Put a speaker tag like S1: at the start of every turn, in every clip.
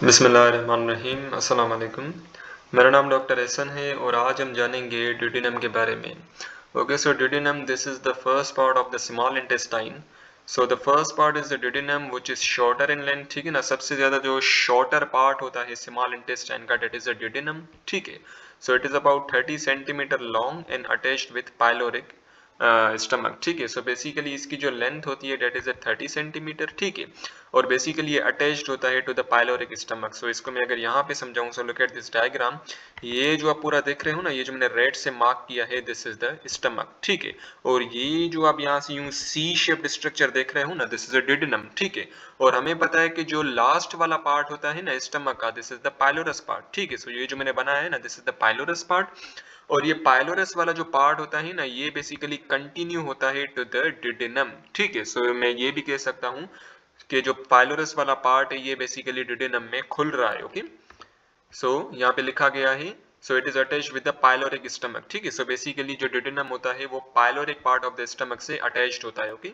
S1: बिस्मिल्लाहिर्रहमानिर्रहीम अस्सलाम वालेकुम। मेरा नाम डॉक्टर एहसन है और आज हम जानेंगे ड्यूडेनम के बारे में। Okay, so duodenum this is the first part of the small intestine. So the first part is the duodenum which is shorter in length. ठीक है ना, सबसे ज्यादा जो शॉर्टर पार्ट होता है स्मॉल इंटेस्टाइन का, डेट इज द ड्यूडेनम। ठीक है, so it is about 30 centimetre long and attached with pyloric stomach. ठीक है, सो बेसिकली इसकी जो लेंथ होती है डेट इज 30 सेंटीमीटर। ठीक है, और बेसिकली ये अटैच्ड होता है टू द पाइलोरिक स्टमक। सो इसको मैं अगर यहाँ पे समझाऊं, so look at this diagram. ये जो आप पूरा देख रहे हो ना, ये जो मैंने रेड से मार्क किया है, दिस इज द स्टमक। ठीक है, और ये जो आप यहाँ से यूं सी शेप्ड स्ट्रक्चर देख रहे हो ना, दिस इज अ ड्यूडेनम। ठीक है, और हमें पता है कि जो लास्ट वाला पार्ट होता है ना स्टमक का, this is the pylorus part. ठीक है, सो ये जो मैंने बनाया है ना, this is the pylorus part. और ये पाइलोरस वाला जो पार्ट होता है ना, ये बेसिकली कंटिन्यू होता है टू द ड्यूडेनम। ठीक है, सो मैं ये भी कह सकता हूँ कि जो पाइलोरस वाला पार्ट है ये बेसिकली ड्यूडेनम में खुल रहा है। ओके, सो यहाँ पे लिखा गया है, so it is attached with the pyloric stomach. ठीक है, सो बेसिकली जो ड्यूडेनम होता है वो pyloric part of the stomach से अटैच्ड होता है। Okay,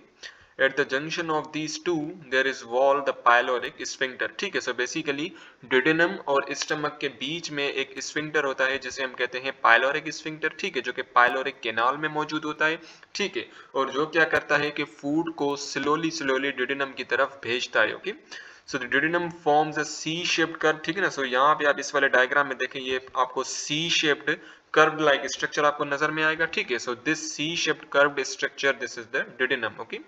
S1: at the junction of these two there is wall the pyloric sphincter. ठीक है, सो बेसिकली ड्यूडेनम और स्टमक के बीच में एक स्फिंक्टर होता है जिसे हम कहते हैं पाइलोरिक स्फिंक्टर। ठीक है, जो कि पाइलोरिक कैनाल में मौजूद होता है। ठीक है, और जो क्या करता है कि फूड को स्लोली स्लोली ड्यूडेनम की तरफ भेजता है। Okay, so the duodenum forms a C shaped curve. ठीक है ना, सो यहाँ पे आप इस वाले डायग्राम में देखें, ये आपको C shaped curve like structure आपको नजर में आएगा। ठीक है, so this C shaped curved structure, this is the duodenum. Okay,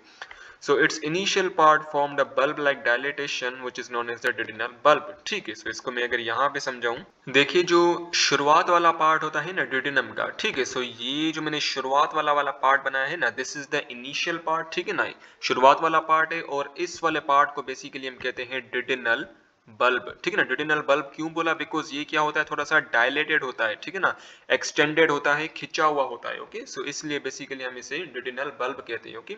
S1: so its initial part formed a bulb like dilatation which is known as the duodenal bulb। ठीक है, so इसको मैं अगर यहाँ पे समझाऊं, देखिए जो शुरुआत वाला पार्ट होता है ना ड्यूडेनम का, ठीक है, सो ये जो मैंने शुरुआत वाला पार्ट बनाया है ना, this is the initial part. ठीक है ना, शुरुआत वाला पार्ट है, और इस वाले पार्ट को बेसिकली हम कहते हैं ड्यूडेनल बल्ब। ठीक है ना, ड्यूडेनल बल्ब क्यों बोला, बिकॉज ये क्या होता है, थोड़ा सा डायलेटेड होता है। ठीक है ना, एक्सटेंडेड होता है, खिंचा हुआ होता है। ओके, सो इसलिए बेसिकली हम इसे ड्यूडेनल बल्ब कहते हैं। Okay,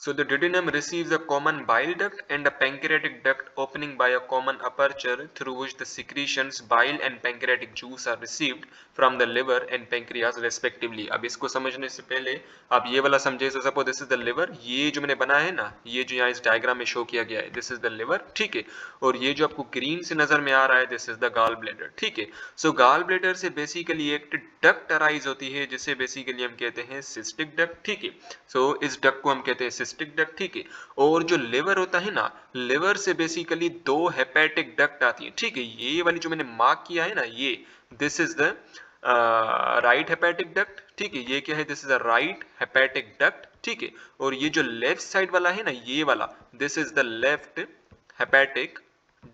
S1: so the duodenum receives a common bile duct and a pancreatic duct opening by a common aperture through which the secretions bile and pancreatic juice are received from the liver and pancreas respectively। अब इसको समझने से पहले आप ये वाला समझे। so suppose this is the liver, ये जो मैंने बनाया है ना, ये जो यहाँ इस डायग्राम में शो किया गया है, this is the liver। ठीक है, और ये जो आपको ग्रीन से नजर में आ रहा है, this is the gall bladder। ठीक है, so gall bladder से बेसिकली एक डक्ट अराइज होती है जिसे बेसिकली हम कहते हैं सिस्टिक डक्ट। ठीक है, सो इस डक्ट को हम कहते हैं सिस्टिक डक्ट। ठीक है, और जो लिवर होता है ना, लिवर से बेसिकली दो हेपेटिक डक्ट आती है। ठीक है, ये वाली जो मैंने मार्क किया है ना, ये this is the right hepatic duct. ठीक है, ये क्या है, this is a right hepatic duct. ठीक है, और ये जो लेफ्ट साइड वाला है ना, ये वाला, this is the left hepatic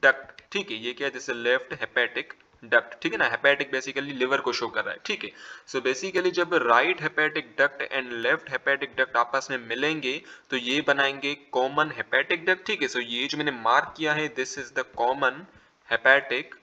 S1: duct. ठीक है, ये क्या है, this is left hepatic duct. ठीक है ना, हेपेटिक बेसिकली लिवर को शो कर रहा है। ठीक है, सो बेसिकली जब right hepatic duct and left hepatic duct आपस में मिलेंगे तो ये बनाएंगे कॉमन हेपेटिक डक्ट। ठीक है, सो ये जो मैंने मार्क किया है, this is the common hepatic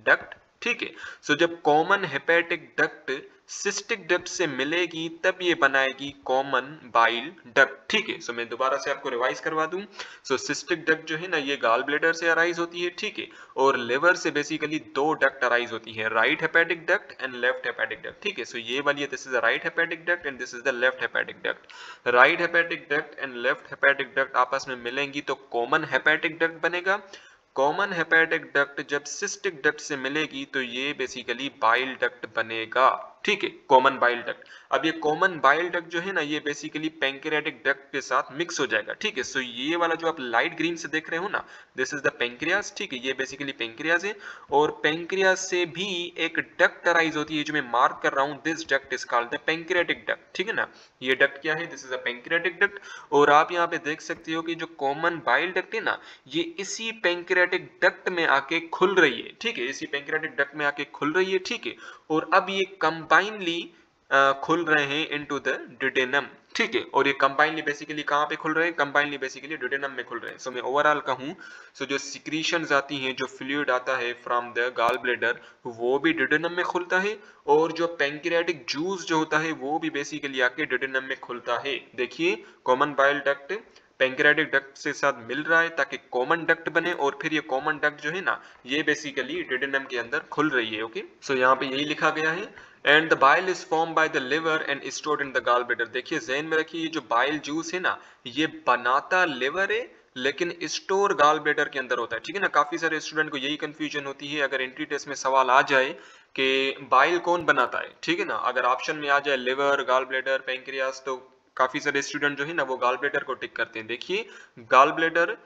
S1: duct. ठीक है, सो जब common hepatic duct cystic duct से मिलेगी तब ये बनाएगी कॉमन बाइल डक्ट। ठीक है, सो मैं दोबारा से आपको रिवाइज करवा दूं। सो सिस्टिक डक्ट जो है ना, ये गाल ब्लेडर से अराइज होती है। ठीक है, और लिवर से बेसिकली दो डक्ट अराइज होती है, right hepatic duct and left hepatic duct. ठीक है, सो ये वाली this is the right hepatic duct and this is the left hepatic duct. Right hepatic duct and left hepatic duct आपस में मिलेंगी तो कॉमन हेपेटिक डक्ट बनेगा। कॉमन हेपेटिक डक्ट जब सिस्टिक डक्ट से मिलेगी तो ये बेसिकली बाइल डक्ट बनेगा। ठीक है, कॉमन बाइल डक्ट। अब ये कॉमन बाइल डक्ट जो है ना, ये बेसिकली पैंक्रियाटिक डक्ट के साथ मिक्स हो जाएगा। ठीक है, सो ये वाला जो आप लाइट ग्रीन से देख रहे हो ना, दिस इज द पैंक्रियास। ठीक है, ये बेसिकली पैंक्रियास है, और पैंक्रियास से भी एक डक्ट अराइज होती है जो मैं मार्क कर रहा हूँ, this duct is called the pancreatic duct. ठीक है ना, ये डक्ट क्या है, this is a pancreatic duct. और आप यहाँ पे देख सकते हो कि जो कॉमन बाइल डक्ट है ना, ये इसी पैंक्रियाटिक डक्ट में आके खुल रही है। ठीक है, इसी पैंक्रियाटिक डक्ट में आके खुल रही है। ठीक है, और अब ये कंबाइनली खुल रहे हैं इनटू द ड्यूडेनम। ठीक है, और ये कंबाइनली बेसिकली कहाँ पे खुल रहे हैं, कंबाइनली बेसिकली ड्यूडेनम में खुल रहे हैं। सो मैं ओवरऑल कहूँ, सो जो सिक्रीशंस आती हैं, जो फ्लूइड आता है फ्रॉम द गॉल ब्लैडर, वो भी ड्यूडेनम में खुलता है, और जो पैंक्रियाटिक जूस जो होता है वो भी बेसिकली आके ड्यूडेनम में खुलता है। देखिए, common bile duct pancreatic duct से साथ मिल रहा है ताकि कॉमन डक्ट बने, और फिर ये कॉमन डक्ट जो है ना, ये बेसिकली ड्यूडेनम के अंदर खुल रही है। ओके, सो यहाँ पे यही लिखा गया है, and the bile is form by the liver and stored in the gall bladder. देखिए, ज़हन में रखिए, ये जो बाइल जूस है ना, ये बनाता लिवर है लेकिन स्टोर गॉल ब्लैडर के अंदर होता है, ठीक है ना। काफी सारे स्टूडेंट को यही कंफ्यूजन होती है, अगर एंट्री टेस्ट में सवाल आ जाए कि बाइल कौन बनाता है, ठीक है ना, अगर ऑप्शन में आ जाए लिवर, गॉल ब्लैडर, पैंक्रियास, तो काफी सारे स्टूडेंट जो है ना वो गॉल ब्लैडर को टिक करते हैं। देखिए गॉल ब्लैडर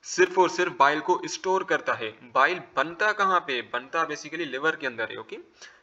S1: सिर्फ और सिर्फ बाइल को स्टोर करता है। बाइल बनता कहाँ पे, बनता बेसिकली लिवर के अंदर है, okay.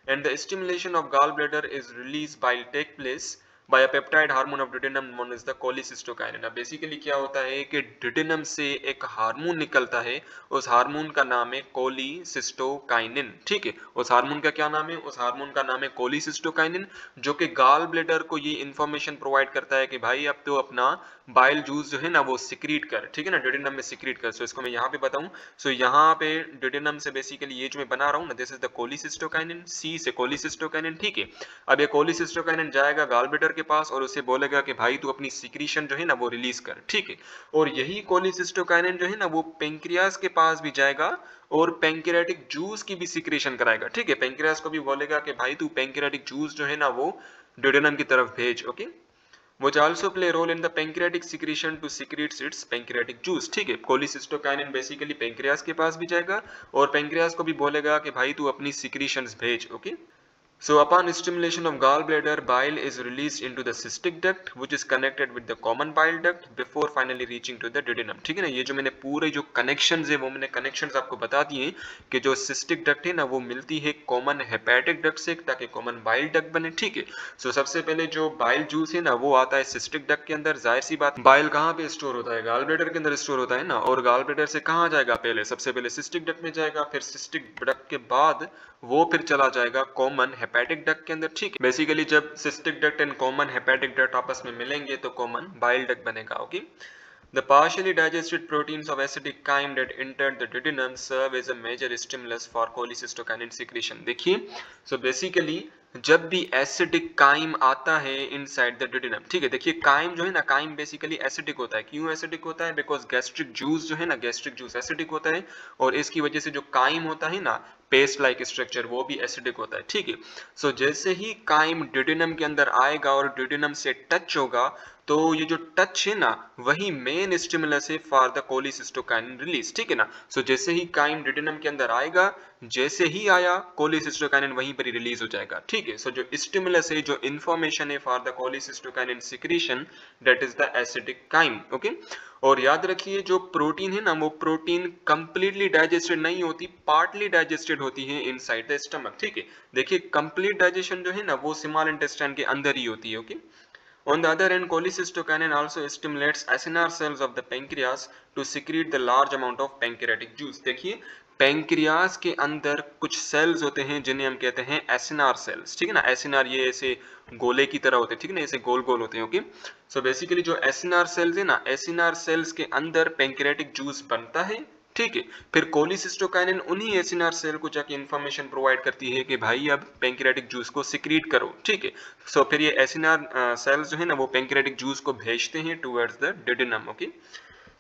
S1: And the stimulation of gall bladder is release bile take place by a peptide hormone of duodenum known as the cholecystokinin. अब बेसिकली क्या होता है कि ड्यूटेनम से एक हार्मोन निकलता है, उस हार्मोन का नाम है कोलिसिस्टोकाइनिन, ठीक है। उस हार्मोन का क्या नाम है, उस हार्मोन का नाम है कोलिसिस्टोकाइनिन, जो कि गॉल ब्लैडर को ये इंफॉर्मेशन प्रोवाइड करता है कि भाई अब तो अपना बाइल जूस जो है ना वो सिक्रीट कर, ठीक है ना, ड्यूटेनम में सिक्रीट कर। सो इसको मैं यहाँ पे बताऊं, सो यहाँ पे ड्यूटेनम से बेसिकली ये जो मैं बना रहा हूँ ना, दिस इज द कोलिसिस्टोकाइनिन, सी से कोलिसिस्टोकाइनिन, ठीक है। अब ये कोलिसिस्टोकाइनिन जाएगा गॉल ब्लैडर के पास और उसे बोलेगा कि भाई तू अपनी सिक्रीशन जो है ना वो रिलीज कर, ठीक है। और यही कोलिसिस्टोकाइनिन जो है ना वो पेंक्रियास के पास भी जाएगा और पैंक्रियाटिक जूस की भी सिक्रीशन कराएगा, ठीक है। पैंक्रियास को भी बोलेगा कि भाई तू पैंक्रियाटिक जूस जो है ना वो ड्यूटेनम की तरफ भेज, okay. which also play a role in the pancreatic secretion to secrete its pancreatic juice, ठीक है। कोलिसिस्टोकाइनिन बेसिकली पेंक्रियास के पास भी जाएगा और पेंक्रियास को भी बोलेगा कि भाई तू अपनी सिक्रीशंस भेज, okay. So upon stimulation of gallbladder, bile is released into the cystic duct, which is connected with the common bile duct before finally reaching to the duodenum, ठीक है ना। ये जो मैंने पूरे जो कनेक्शंस है वो मैंने कनेक्शंस आपको बता दिए कि जो सिस्टिक डक्ट है ना वो मिलती है कॉमन हेपेटिक डक्ट से ताकि कॉमन बाइल डक्ट बने, ठीक है। सो सबसे पहले जो बाइल जूस है ना वो आता है सिस्टिक डक्ट के अंदर। जाहिर सी बात, बाइल कहाँ पे स्टोर होता है, गॉलब्लैडर के अंदर स्टोर होता है ना। और गॉलब्लैडर से कहाँ जाएगा, पहले सबसे पहले सिस्टिक डक्ट में जाएगा, फिर सिस्टिक डक्ट के बाद वो फिर चला जाएगा कॉमन हेपेटिक डक्ट के अंदर, ठीक है। बेसिकली जब cystic duct and common hepatic duct आपस में मिलेंगे तो कॉमन बाइल डक्ट बनेगा, okay. The partially digested proteins of acidic chyme that entered the duodenum serve as a major stimulus for cholecystokinin secretion. देखिए, so basically जब भी acidic crime आता है इनसाइड द ड्यूडेनम, ठीक है। देखिए काइम जो है ना, काइम बेसिकली एसिडिक होता है। क्यों एसिडिक होता है, बिकॉज गैस्ट्रिक जूस जो है ना, गैस्ट्रिक जूस एसिडिक होता है और इसकी वजह से जो काइम होता है ना, पेस्ट लाइक स्ट्रक्चर, वो भी एसिडिक होता है, ठीक है। सो जैसे ही काइम ड्यूडेनम के अंदर आएगा और ड्यूडेनम से टच होगा तो ये जो टच है ना वही मेन स्टिमुलस है फॉर द कोलिसिस्टोकाइनिन रिलीज, ठीक है ना। सो जैसे ही काइम ड्यूडेनम के अंदर आएगा, जैसे ही आया कोलिसिस्टोकाइनिन वहीं पर ही रिलीज हो जाएगा, ठीक है। सो जो स्टिमुलस है, जो इंफॉर्मेशन है for the cholecystokinin secretion, that is the acidic chyme, okay. और याद रखिए जो प्रोटीन है ना वो प्रोटीन कंप्लीटली डाइजेस्टेड नहीं होती, पार्टली डाइजेस्टेड होती है इनसाइड द स्टमक, ठीक है। देखिए कंप्लीट डाइजेशन जो है ना वो स्मॉल इंटेस्टाइन के अंदर ही होती है, okay. On the other hand, cholecystokinin also stimulates acinar cells of the pancreas to secrete the large amount of pancreatic juice. देखिए पेंक्रियास के अंदर कुछ सेल्स होते हैं जिन्हें हम कहते हैं एसिनार सेल्स, ठीक है ना। एसिनार ये ऐसे गोले की तरह होते हैं, ठीक है ना, ऐसे गोल गोल होते हैं, ओके। सो बेसिकली जो एसिनार सेल्स है ना, एसिनार सेल्स के अंदर पेंक्रियाटिक जूस बनता है, ठीक है। फिर कोलिसिस्टोकाइनिन उन्हीं एसिनार सेल को जाके इंफॉर्मेशन प्रोवाइड करती है कि भाई अब पेंक्रियाटिक जूस को सिक्रीट करो, ठीक है। सो फिर ये एसिनार सेल्स जो है ना वो पेंक्रियाटिक जूस को भेजते हैं towards the duodenum, okay.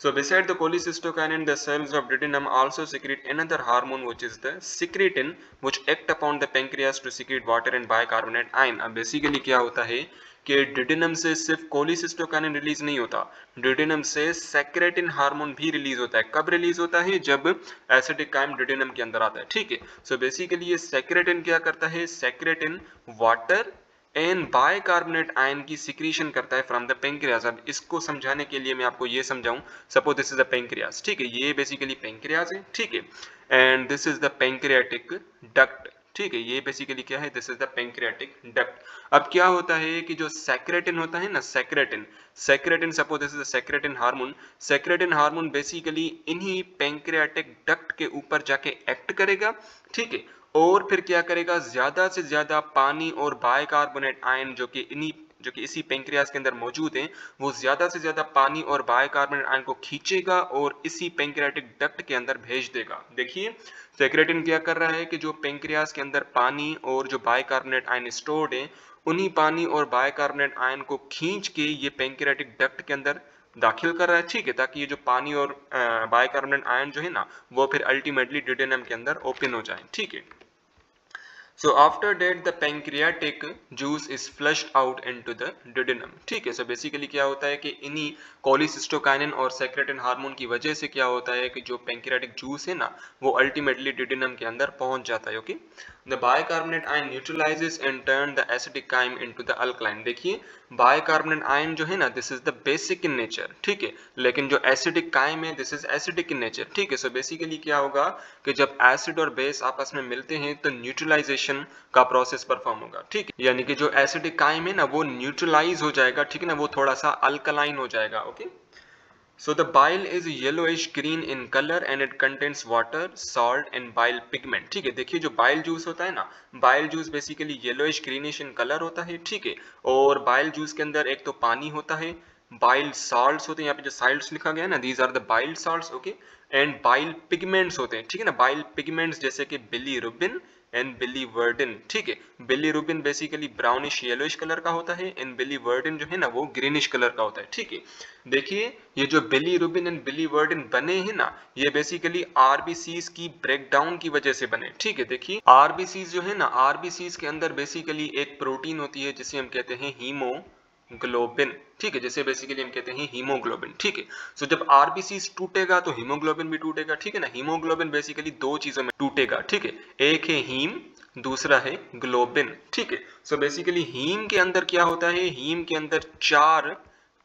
S1: So beside the cholecystokinin, the cells of duodenum also secrete another hormone which is the secretin, which act upon the pancreas to secrete water and bicarbonate ion. अब basically क्या होता है कि duodenum से सिर्फ cholecystokinin release नहीं होता, duodenum से सेक्रेटिन हार्मोन भी रिलीज होता है। कब रिलीज होता है, जब एसिडिक काइम ड्यूडेनम के अंदर आता है, ठीक है। सो बेसिकली ये सेक्रेटिन क्या करता है, secretin water and bicarbonate ion की सिक्रीशन करता है फ्रॉम द पेंक्रियास। अब इसको समझाने के लिए मैं आपको ये समझाऊं, suppose this is the pancreas, ठीक है, ये बेसिकली पेंक्रियास है, ठीक है। And this is the pancreatic duct, ठीक है, ये बेसिकली क्या है, this is the pancreatic duct. अब क्या होता है कि जो सेक्रेटिन होता है ना, secretin, secretin suppose this is the secretin hormone, secretin hormone basically इन्हीं पेंक्रियाटिक डक्ट के ऊपर जाके एक्ट करेगा, ठीक है। और फिर क्या करेगा, ज्यादा से ज्यादा पानी और बाइकार्बोनेट आयन जो कि इसी पेंक्रियास के अंदर मौजूद हैं, वो ज्यादा से ज्यादा पानी और बाइकार्बोनेट आयन को खींचेगा और इसी पेंक्रियाटिक डक्ट के अंदर भेज देगा। देखिए सेक्रेटिन क्या कर रहा है कि जो पेंक्रियास के अंदर पानी और जो बाइकार्बोनेट आयन स्टोर्ड है, उन्हीं पानी और बाइकार्बोनेट आयन को खींच के ये पेंक्रियाटिक डक्ट के अंदर दाखिल कर रहा है, ठीक है, ताकि ये जो पानी और बाइकार्बोनेट आयन जो है ना वो फिर अल्टीमेटली ड्यूडेनम के अंदर ओपन हो जाए, ठीक है। So after that the pancreatic juice is flushed out into the duodenum. ठीक है, so basically क्या होता है कि इन्हीं कोलिसिस्टोकाइनिन और सेक्रेटिन हार्मोन की वजह से क्या होता है कि जो पैंक्रियाटिक जूस है ना वो अल्टीमेटली duodenum के अंदर पहुंच जाता है. Okay, the bicarbonate ion neutralizes and turn the acidic chyme into the alkaline. देखिए बाइकार्बोनेट आयन जो है ना this is the basic in nature. ठीक है, लेकिन जो एसिडिक काइम है this is acidic in nature. ठीक है, सो बेसिकली क्या होगा कि जब एसिड और बेस आपस में मिलते हैं तो न्यूट्रलाइजेशन का प्रोसेस परफॉर्म होगा. ठीक है, यानी कि जो एसिडिक काइम है ना वो न्यूट्रलाइज हो जाएगा. ठीक है ना, वो थोड़ा सा अल्कलाइन हो जाएगा. Okay, so the bile is yellowish green in color and it contains water, salt and bile pigment. ठीक है, देखिए जो बाइल जूस होता है ना, bile juice basically yellowish greenish in colour होता है. ठीक है, और बाइल जूस के अंदर एक तो पानी होता है, बाइल साल्ट्स होते हैं, यहाँ पे जो साल्ट्स लिखा गया है ना these are the bile salts. Okay, and bile pigments होते हैं. ठीक है ना, बाइल पिगमेंट्स जैसे कि बिलीरुबिन एंड बिलीवर्डिन. ठीक है, bilirubin basically brownish yellowish colour का होता है एंड बिलीवर्डिन जो है ना वो ग्रीनिश कलर का होता है. ठीक है, देखिए ये जो बिलीरुबिन एंड बिलीवर्डिन बने हैं ना ये बेसिकली आरबीसीज की ब्रेकडाउन की वजह से बने. ठीक है, देखिए आरबीसीज जो है ना, आरबीसीज के अंदर बेसिकली एक प्रोटीन होती है जिसे हम कहते हैं हीमोग्लोबिन. ठीक है, जैसे बेसिकली हम कहते हैं हीमोग्लोबिन. ठीक है, सो जब आरबीसीज टूटेगा तो हीमोग्लोबिन भी टूटेगा. ठीक है ना, हीमोग्लोबिन बेसिकली दो चीजों में टूटेगा. ठीक है, एक है हीम, दूसरा है ग्लोबिन. ठीक है, सो बेसिकली हीम के अंदर क्या होता है, हीम के अंदर चार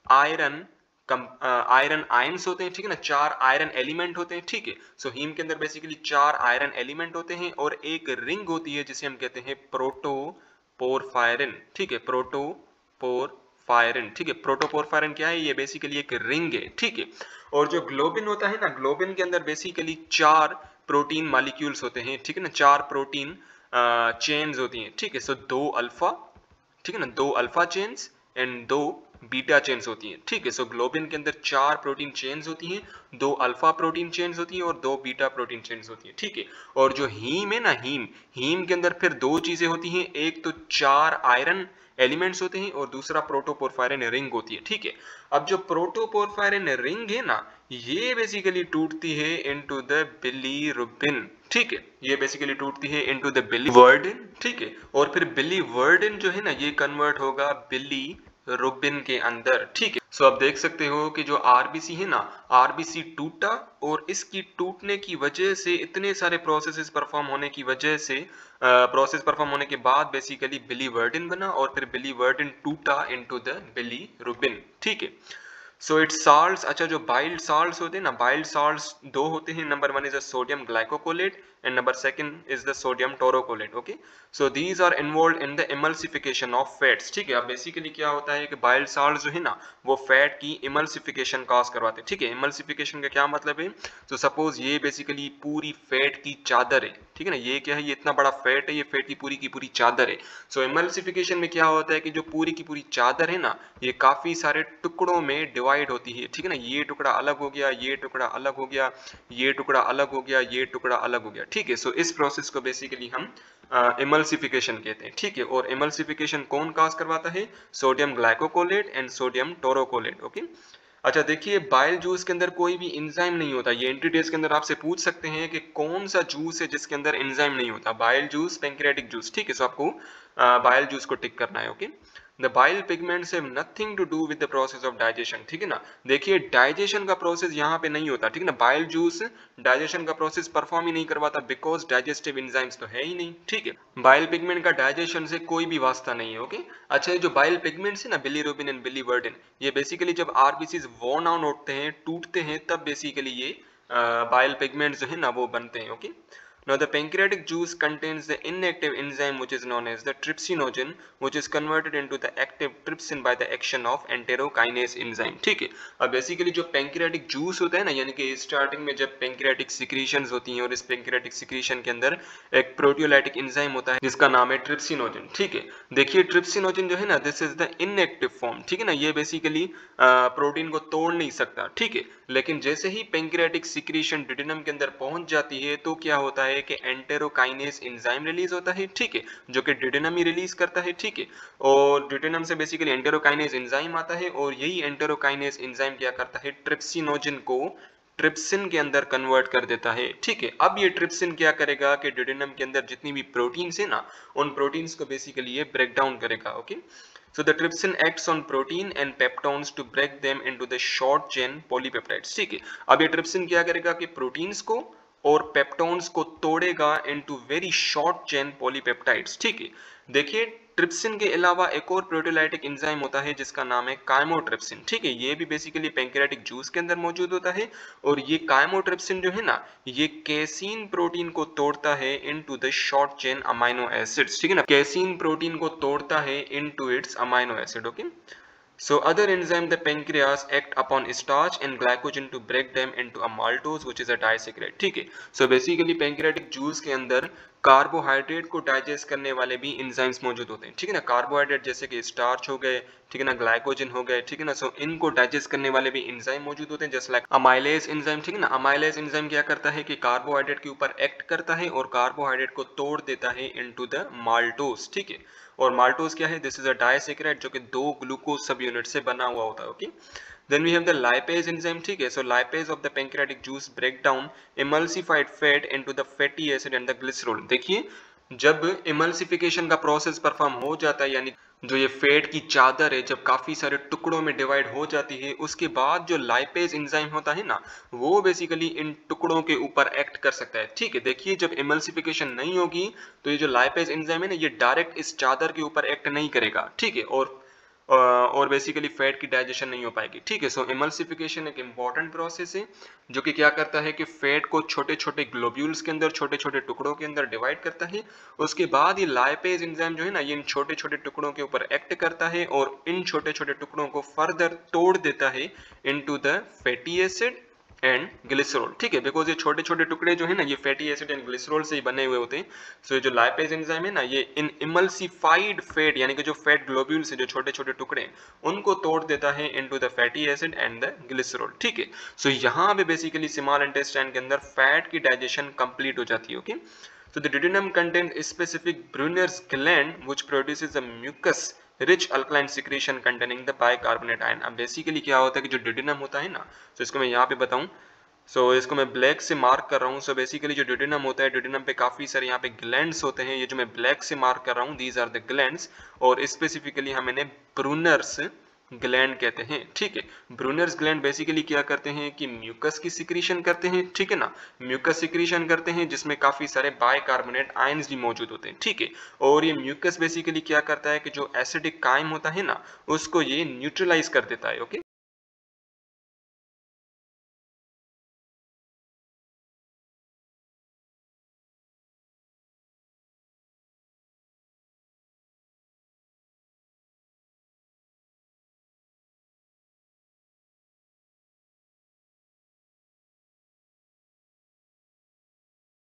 S1: आयरन आयरन आयंस होते हैं. ठीक है ना, चार आयरन एलिमेंट होते हैं. ठीक है, सो हीम के अंदर बेसिकली चार आयरन एलिमेंट होते हैं और एक रिंग होती है जिसे हम कहते हैं प्रोटोपोरफायरिन. ठीक है, प्रोटोपोरफायरिन. ठीक है, प्रोटोपोरफायरिन क्या है, ये बेसिकली एक रिंग है. ठीक है, और जो ग्लोबिन होता है ना, ग्लोबिन के अंदर बेसिकली चार प्रोटीन मॉलिक्यूल्स होते हैं. ठीक है ना, चार प्रोटीन चेन्स होती हैं. ठीक है, सो दो अल्फा, ठीक है ना, दो अल्फा चेन्स एंड दो बीटा चेन्स होती हैं. ठीक है, सो ग्लोबिन के अंदर चार प्रोटीन चेन्स होती हैं, दो अल्फा प्रोटीन चेन्स होती हैं और दो बीटा प्रोटीन चेन्स होती हैं. ठीक है, और जो हीम है ना, हीम के अंदर फिर दो चीजें होती हैं, एक तो चार आयरन एलिमेंट्स होते हैं और दूसरा प्रोटोपोरफायरिन रिंग होती है. ठीक है, अब जो प्रोटोपोरफायरिन रिंग है ना ये बेसिकली टूटती है इनटू द बिलीरुबिन. ठीक है, ये बेसिकली टूटती है इनटू द बिलीवर्डिन. ठीक है, और फिर बिलीवर्डिन जो है ना ये कन्वर्ट होगा बिलीरुबिन के अंदर. ठीक है, सो आप देख सकते हो कि जो आरबीसी है ना, आरबीसी टूटा और इसकी टूटने की वजह से इतने सारे प्रोसेसेस परफॉर्म होने की वजह से प्रोसेस परफॉर्म होने के बाद बेसिकली बिलीवर्डिन बना और फिर बिलीवर्डिन टूटा इनटू द बिलीरुबिन. ठीक है, सो इट्स साल्ट्स. अच्छा, जो बाइल्ड साल्ट्स होते हैं ना, बाइल्ड साल्ट्स दो होते हैं. Number one is a sodium glycocholate and number second is the sodium taurocholate. Okay, so these are involved in the emulsification of fats. ठीक है, अब बेसिकली क्या होता है कि बाइल्ड साल्ट्स जो है ना वो फैट की इमल्सिफिकेशन कॉज करवाते हैं. ठीक है, इमल्सिफिकेशन का क्या मतलब है, तो सपोज ये बेसिकली पूरी फैट की चादर है. ठीक है ना, ये क्या है, ये इतना बड़ा फैट है, ये फैट की पूरी चादर है. सो इमल्सिफिकेशन में क्या होता है कि जो पूरी की पूरी चादर है ना ये काफी सारे टुकड़ों में डिवाइड होती है. ठीक है ना, ये टुकड़ा अलग हो गया, ये टुकड़ा अलग हो गया, ये टुकड़ा अलग हो गया, ये टुकड़ा अलग हो गया. ठीक है, सो इस प्रोसेस को बेसिकली हम इमल्सिफिकेशन कहते हैं. ठीक है, और इमल्सिफिकेशन कौन काज करवाता है, sodium glycocholate and sodium taurocholate. Okay, अच्छा देखिए बाइल जूस के अंदर कोई भी एंजाइम नहीं होता. ये एंट्री टेस्ट के अंदर आपसे पूछ सकते हैं कि कौन सा जूस है जिसके अंदर एंजाइम नहीं होता, बाइल जूस, पैंक्रियाटिक जूस. ठीक है, सो आपको बाइल जूस को टिक करना है. Okay, the bile pigments have nothing to do with the process of digestion. ठीक है ना, देखिए डाइजेशन का प्रोसेस यहाँ पे नहीं होता. ठीक है ना, बाइल जूस डाइजेशन का प्रोसेस परफॉर्म ही नहीं करवाता बिकॉज डाइजेस्टिव एंजाइम्स तो है ही नहीं. ठीक है, बाइल पिगमेंट का डाइजेशन से कोई भी वास्ता नहीं है. ओके, अच्छा ये जो बाइल पिगमेंट्स है ना, बिलीरुबिन एंड बिलीवर्डिन, ये बेसिकली जब आरबीसीज वॉर्न आउट होते हैं, टूटते हैं, तब बेसिकली ये बाइल पिगमेंट्स जो है ना वो बनते हैं. Okay, now the pancreatic juice contains the inactive enzyme which is known as the trypsinogen which is converted into the active trypsin by the action of enterokinase enzyme. ठीक है, अब बेसिकली जो पैंक्रियाटिक जूस होता है ना, यानी कि starting में जब पैंक्रियाटिक सिक्रीशंस होती हैं और इस पैंक्रियाटिक सिक्रीशन के अंदर एक प्रोटियोलाइटिक एंजाइम होता है जिसका नाम है ट्रिप्सिनोजन. ठीक है, देखिए ट्रिप्सिनोजन जो है ना this is the inactive form. ठीक है ना, ये बेसिकली प्रोटीन को तोड़ नहीं सकता. ठीक है, लेकिन जैसे ही पैंक्रियाटिक सिक्रीशन डिडेनम के अंदर पहुंच जाती है तो क्या होता है कि एंटेरोकाइनेज एंजाइम रिलीज होता है. ठीक है, जो कि डिडेनम ही रिलीज करता है. ठीक है, और डिडेनम से बेसिकली एंटेरोकाइनेज एंजाइम आता है और यही एंटेरोकाइनेज एंजाइम क्या करता है, ट्रिप्सिनोजन को ट्रिप्सिन के अंदर कन्वर्ट कर देता है। ठीक है, अब ये ट्रिप्सिन क्या करेगा कि ड्यूडेनम के अंदर जितनी भी प्रोटीन्स है ना, उन प्रोटीन्स को बेसिकली ये ब्रेक डाउन करेगा। Okay, so the trypsin acts on protein and peptones to break them into the short chain polypeptides। ठीक है, अब ये ट्रिप्सिन क्या करेगा कि प्रोटीन्स को और पेप्टोन्स को तोड़ेगा into very short chain polypeptides. ठीक है, देखिए ट्रिप्सिन के अलावा एक और प्रोटीलाइटिक एंजाइम होता है जिसका नाम है काइमोट्रिप्सिन। ठीक है, ये भी बेसिकली पैंक्रियाटिक जूस के अंदर मौजूद होता है और ये काइमोट्रिप्सिन जो है ना, ये केसीन प्रोटीन को तोड़ता है into the short chain amino acids. ठीक है ना, केसीन प्रोटीन को तोड़ता है into its amino acid. Okay, so other enzyme the pancreas act upon starch and glycogen to break them into a maltose which is a disaccharide। ठीक है, so basically pancreatic juice के अंदर carbohydrate को digest करने वाले भी enzymes मौजूद होते हैं। ठीक है ना, कार्बोहाइड्रेट जैसे कि स्टार्च हो गए, ठीक है ना, ग्लाइकोजन हो गए, ठीक है ना, सो इनको डाइजेस्ट करने वाले भी एंजाइम मौजूद होते हैं जैसे लाइक अमाइलेज एंजाइम। ठीक है ना, अमाइलेज एंजाइम क्या करता है कि कार्बोहाइड्रेट के ऊपर एक्ट करता है और कार्बोहाइड्रेट को तोड़ देता है इनटू द माल्टोज। ठीक है, और माल्टोज क्या है, दिस इज अ डाइसैकेराइड जो कि 2 ग्लूकोज सब यूनिट से बना हुआ होता है। Okay, then we have the lipase enzyme। ठीक है, so lipase of the pancreatic juice break down emulsified fat into the fatty acid and the glycerol। देखिए जब इमल्सिफिकेशन का प्रोसेस परफॉर्म हो जाता है, यानी जो ये फैट की चादर है जब काफी सारे टुकड़ों में डिवाइड हो जाती है, उसके बाद जो लाइपेज एंजाइम होता है ना, वो बेसिकली इन टुकड़ों के ऊपर एक्ट कर सकता है। ठीक है, देखिए जब इमल्सिफिकेशन नहीं होगी तो ये जो लाइपेज एंजाइम है ना, ये डायरेक्ट इस चादर के ऊपर एक्ट नहीं करेगा। ठीक है, और बेसिकली फैट की डाइजेशन नहीं हो पाएगी। ठीक है, सो इमल्सिफिकेशन एक इंपॉर्टेंट प्रोसेस है जो कि क्या करता है कि फैट को छोटे छोटे ग्लोब्यूल्स के अंदर, छोटे छोटे टुकड़ों के अंदर डिवाइड करता है। उसके बाद ये लाइपेज एंजाइम जो है ना, ये इन छोटे छोटे टुकड़ों के ऊपर एक्ट करता है और इन छोटे छोटे टुकड़ों को फर्दर तोड़ देता है into the fatty acid and glycerol. ठीक है, बिकॉज ये छोटे छोटे टुकड़े जो है ना, ये फैटी एसिड एंड ग्लिसरॉल से ही बने हुए होते हैं। सो ये जो लाइपेज एंजाइम है ना, ये इन इमल्सिफाइड फैट यानी कि जो फैट ग्लोब्यूल्स है, जो छोटे छोटे टुकड़े हैं, उनको तोड़ देता है into the fatty acid and the glycerol. ठीक है, सो यहाँ पे बेसिकली स्मॉल इंटेस्टाइन के अंदर फैट की डाइजेशन कंप्लीट हो जाती है। Okay, so the duodenum contains a specific Brunner's gland which produces a mucus rich alkaline secretion containing the bicarbonate ion। अब बेसिकली क्या होता है कि जो ड्यूडेनम होता है ना, तो इसको मैं यहाँ पे बताऊं, इसको मैं ब्लैक से मार्क कर रहा हूँ। बेसिकली जो ड्यूडेनम होता है, ड्यूडेनम पे काफी सारे यहाँ पे ग्लैंड्स होते हैं, ये जो मैं ब्लैक से मार्क कर रहा हूँ, दीज आर द ग्लैंड्स, और स्पेसिफिकली हम इन्हें ब्रूनर्स ग्लैंड कहते हैं। ठीक है, ब्रूनर्स ग्लैंड बेसिकली क्या करते हैं कि म्यूकस की सिक्रीशन करते हैं। ठीक है ना, म्यूकस सिक्रीशन करते हैं जिसमें काफी सारे बाइकार्बोनेट आयंस भी मौजूद होते हैं। ठीक है, और ये म्यूकस बेसिकली क्या करता है कि जो एसिडिक काइम होता है ना, उसको ये न्यूट्रलाइज कर देता है। ओके,